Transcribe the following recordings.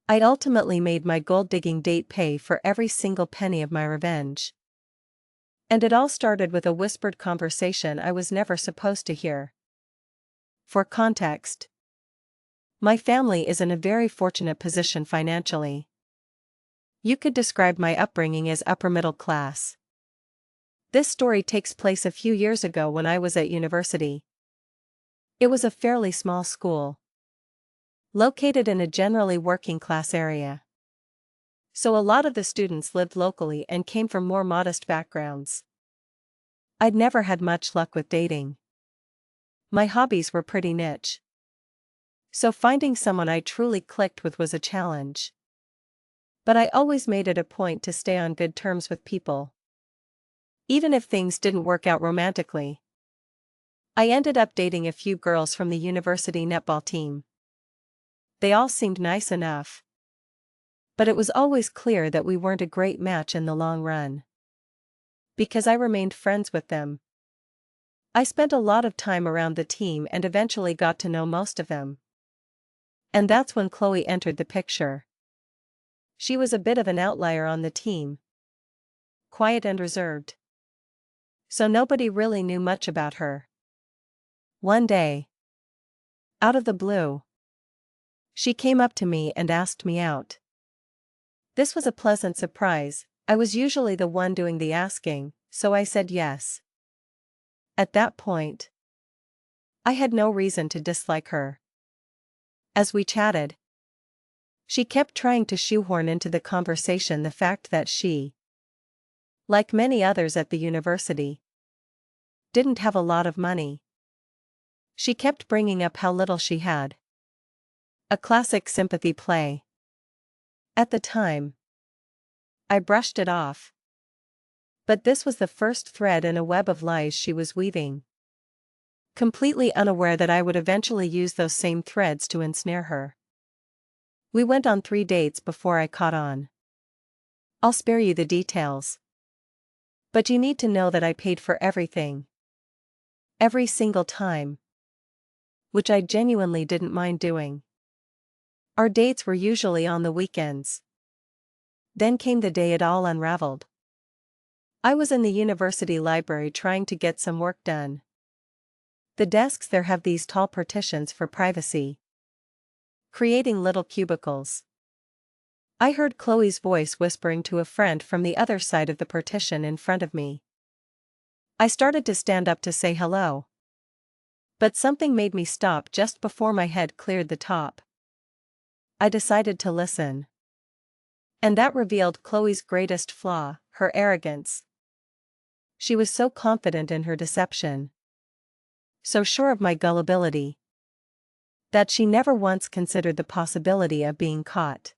I'd ultimately made my gold-digging date pay for every single penny of my revenge. And it all started with a whispered conversation I was never supposed to hear. For context, my family is in a very fortunate position financially. You could describe my upbringing as upper middle class. This story takes place a few years ago when I was at university. It was a fairly small school, located in a generally working-class area. So a lot of the students lived locally and came from more modest backgrounds. I'd never had much luck with dating. My hobbies were pretty niche. So finding someone I truly clicked with was a challenge. But I always made it a point to stay on good terms with people, even if things didn't work out romantically. I ended up dating a few girls from the university netball team. They all seemed nice enough, but it was always clear that we weren't a great match in the long run. Because I remained friends with them, I spent a lot of time around the team and eventually got to know most of them. And that's when Chloe entered the picture. She was a bit of an outlier on the team, quiet and reserved. So nobody really knew much about her. One day, out of the blue, she came up to me and asked me out. This was a pleasant surprise. I was usually the one doing the asking, so I said yes. At that point, I had no reason to dislike her. As we chatted, she kept trying to shoehorn into the conversation the fact that she, like many others at the university, didn't have a lot of money. She kept bringing up how little she had. A classic sympathy play. At the time, I brushed it off. But this was the first thread in a web of lies she was weaving, completely unaware that I would eventually use those same threads to ensnare her. We went on 3 dates before I caught on. I'll spare you the details. But you need to know that I paid for everything. Every single time. Which I genuinely didn't mind doing. Our dates were usually on the weekends. Then came the day it all unraveled. I was in the university library trying to get some work done. The desks there have these tall partitions for privacy, creating little cubicles. I heard Chloe's voice whispering to a friend from the other side of the partition in front of me. I started to stand up to say hello. But something made me stop just before my head cleared the top. I decided to listen. And that revealed Chloe's greatest flaw, her arrogance. She was so confident in her deception, so sure of my gullibility, that she never once considered the possibility of being caught.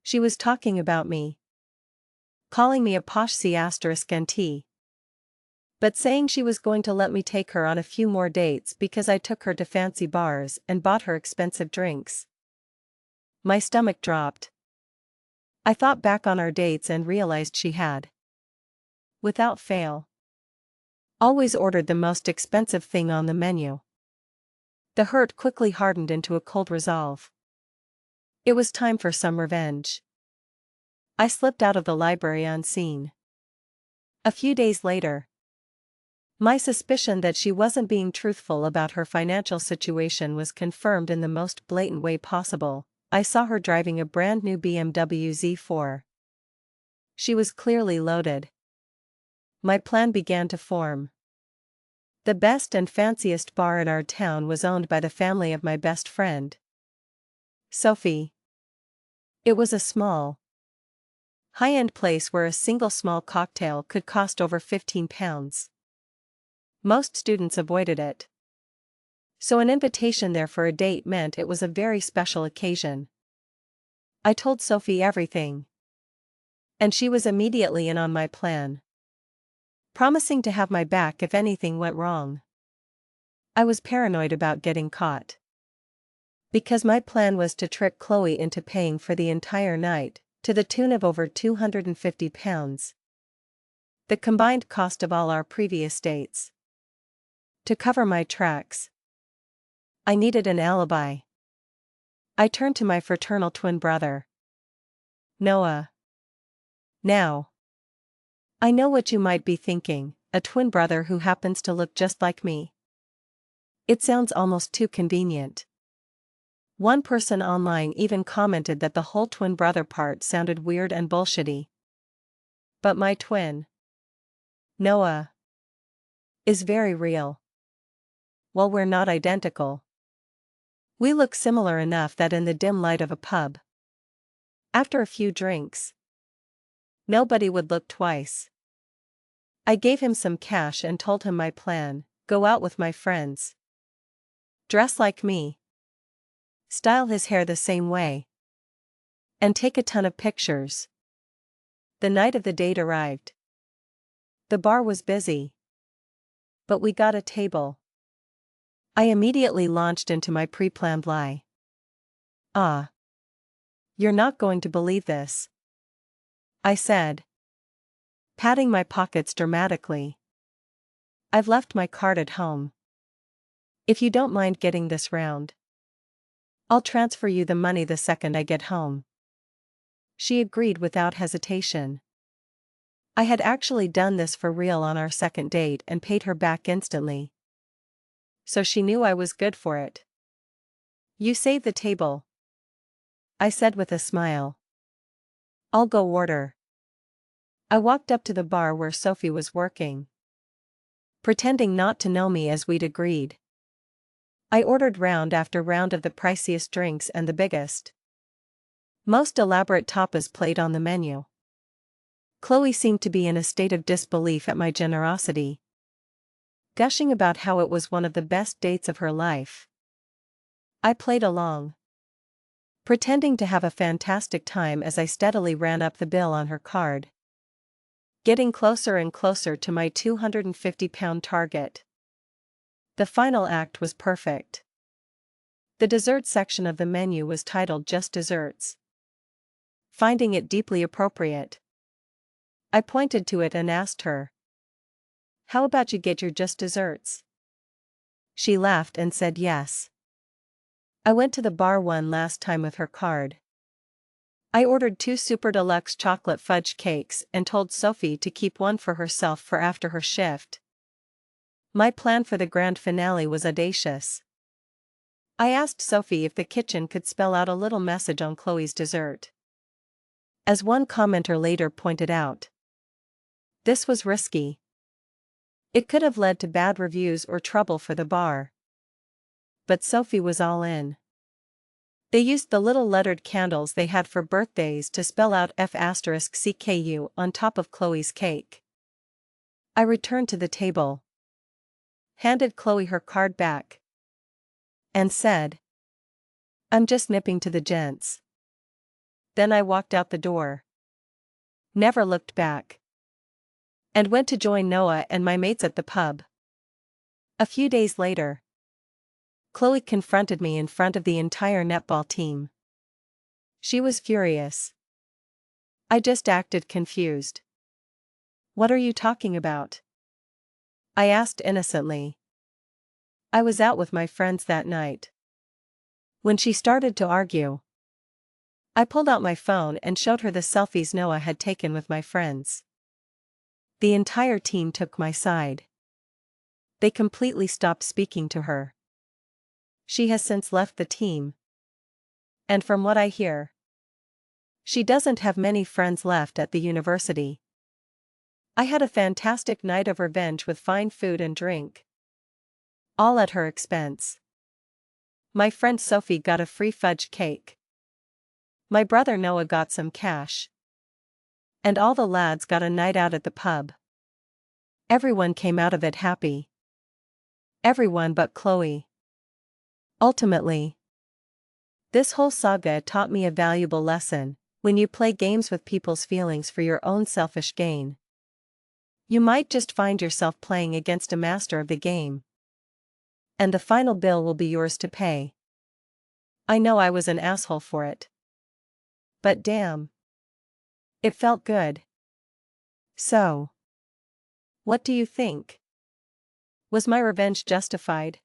She was talking about me, calling me a posh C***nt, but saying she was going to let me take her on a few more dates because I took her to fancy bars and bought her expensive drinks. My stomach dropped. I thought back on our dates and realized she had, without fail, always ordered the most expensive thing on the menu. The hurt quickly hardened into a cold resolve. It was time for some revenge. I slipped out of the library unseen. A few days later, my suspicion that she wasn't being truthful about her financial situation was confirmed in the most blatant way possible. I saw her driving a brand new BMW Z4. She was clearly loaded. My plan began to form. The best and fanciest bar in our town was owned by the family of my best friend, Sophie. It was a small, high-end place where a single small cocktail could cost over £15. Most students avoided it. So an invitation there for a date meant it was a very special occasion. I told Sophie everything. And she was immediately in on my plan, promising to have my back if anything went wrong. I was paranoid about getting caught, because my plan was to trick Chloe into paying for the entire night, to the tune of over £250, the combined cost of all our previous dates. To cover my tracks, I needed an alibi. I turned to my fraternal twin brother. Noah. Now. I know what you might be thinking, a twin brother who happens to look just like me. It sounds almost too convenient. One person online even commented that the whole twin brother part sounded weird and bullshitty. But my twin, Noah, is very real. While we're not identical, we look similar enough that in the dim light of a pub, after a few drinks, nobody would look twice. I gave him some cash and told him my plan: go out with my friends, dress like me, style his hair the same way, and take a ton of pictures. The night of the date arrived. The bar was busy, but we got a table. I immediately launched into my pre-planned lie. "Ah. You're not going to believe this," I said, patting my pockets dramatically. "I've left my card at home. If you don't mind getting this round, I'll transfer you the money the second I get home." She agreed without hesitation. I had actually done this for real on our second date and paid her back instantly. So she knew I was good for it. "You save the table," I said with a smile. "I'll go order." I walked up to the bar where Sophie was working, pretending not to know me as we'd agreed. I ordered round after round of the priciest drinks and the biggest, most elaborate tapas played on the menu. Chloe seemed to be in a state of disbelief at my generosity, gushing about how it was one of the best dates of her life. I played along, pretending to have a fantastic time as I steadily ran up the bill on her card, getting closer and closer to my 250-pound target. The final act was perfect. The dessert section of the menu was titled Just Desserts. Finding it deeply appropriate, I pointed to it and asked her, "How about you get your just desserts?" She laughed and said yes. I went to the bar one last time with her card. I ordered 2 super deluxe chocolate fudge cakes and told Sophie to keep one for herself for after her shift. My plan for the grand finale was audacious. I asked Sophie if the kitchen could spell out a little message on Chloe's dessert. As one commenter later pointed out, this was risky. It could have led to bad reviews or trouble for the bar. But Sophie was all in. They used the little lettered candles they had for birthdays to spell out F*CKU on top of Chloe's cake. I returned to the table, handed Chloe her card back, and said, "I'm just nipping to the gents." Then I walked out the door, never looked back, and went to join Noah and my mates at the pub. A few days later, Chloe confronted me in front of the entire netball team. She was furious. I just acted confused. "What are you talking about?" I asked innocently. "I was out with my friends that night." When she started to argue, I pulled out my phone and showed her the selfies Noah had taken with my friends. The entire team took my side. They completely stopped speaking to her. She has since left the team. And from what I hear, she doesn't have many friends left at the university. I had a fantastic night of revenge with fine food and drink, all at her expense. My friend Sophie got a free fudge cake. My brother Noah got some cash. And all the lads got a night out at the pub. Everyone came out of it happy. Everyone but Chloe. Ultimately, this whole saga taught me a valuable lesson: when you play games with people's feelings for your own selfish gain, you might just find yourself playing against a master of the game. And the final bill will be yours to pay. I know I was an asshole for it. But damn, it felt good. So, what do you think? Was my revenge justified?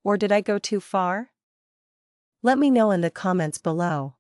Or did I go too far? Let me know in the comments below.